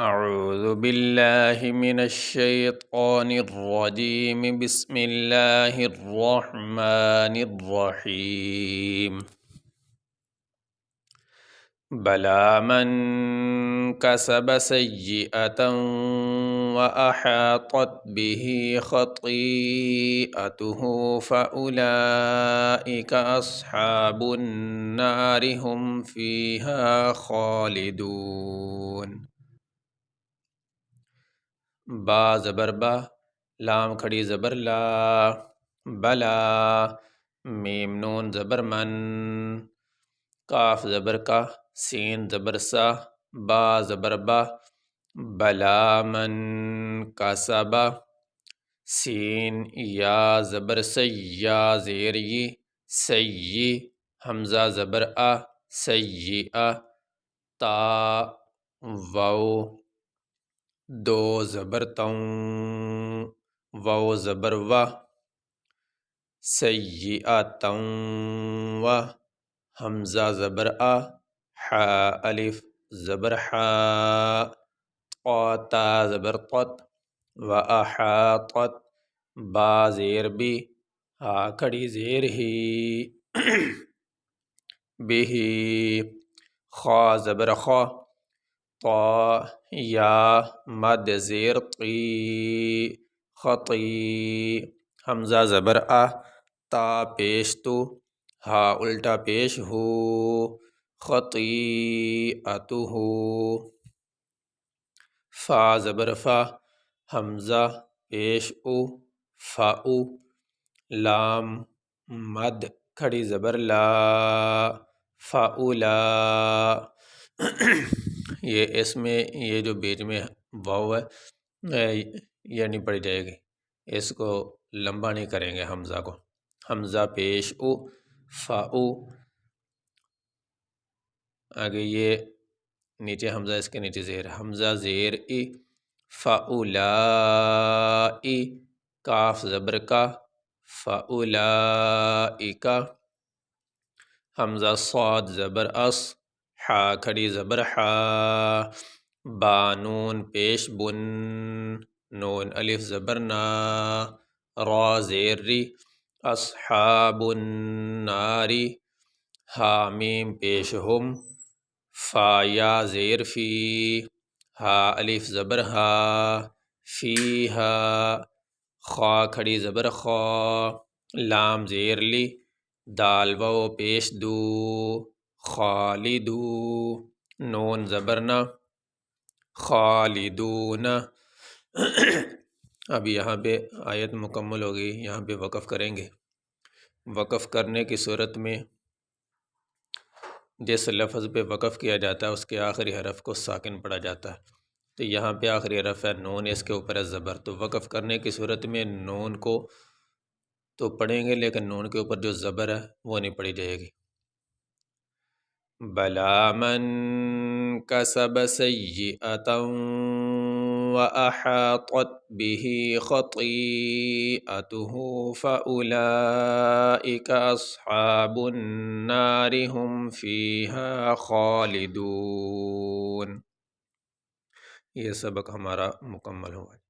اعوذ باللہ من الشیطان الرجیم بسم اللہ الرحمن الرحیم بلا من کسب سیئۃ وأحاطت به خطیئته فأولئک اصحاب النار هم فیہا خالدون۔ با زبر با، لام کھڑی زبر لا، بلا، میم نون زبر من، کاف زبر کا، سین زبر سا، با زبر با، بلا من کسبا، سین یا زبر سی، یا زیر ی، سی، حمزہ زبر آ، سیئہ، تا واو، دو زبر توں، واو زبر و، سیئۃً و، حمزہ زبر آ، حا الف زبر حا، تا زبر قط، و احاطت، با زیر بی، ہا کھڑی زیر ہی، بھی، خا زبر خا، طا یا مد زیر قی، خطی، حمزہ زبر آ، تا پیش تو، ہا الٹا پیش ہو، خطیئتہ، فا زبر فا، حمزہ پیش او، فاؤ، لام مد کھڑی زبر لا، فاؤلا، یہ اس میں یہ جو بیچ میں واو ہے یہ نہیں پڑھی جائے گی، اس کو لمبا نہیں کریں گے حمزہ کو، حمزہ پیش او، فاؤ، آگے یہ نیچے حمزہ، اس کے نیچے زیر، حمزہ زیر ای، فاولائی، کاف زبر کا، فاولائک، حمزہ صاد زبر اس، حا کھڑی زبر حا، با نون پیش بن، نون الف زبر نا، را زیر ری، اصحاب النار، ہا میم پیش ہم، فا یا زیر فی، ہا الف زبر ہا، فیہا، خا کھڑی زبر خا، لام زیر لی، دال واو پیش دو، خالدو، نون زبر نا، خالدون۔ اب یہاں پہ آیت مکمل ہوگی، یہاں پہ وقف کریں گے۔ وقف کرنے کی صورت میں جس لفظ پہ وقف کیا جاتا ہے اس کے آخری حرف کو ساکن پڑھا جاتا ہے، تو یہاں پہ آخری حرف ہے نون، اس کے اوپر ہے زبر، تو وقف کرنے کی صورت میں نون کو تو پڑھیں گے لیکن نون کے اوپر جو زبر ہے وہ نہیں پڑھی جائے گی۔ بلا من کسب سیئۃ وأحاطت به خطیئته فأولئک اصحاب النار هم فیہا خالدون۔ یہ سبق ہمارا مکمل ہوا۔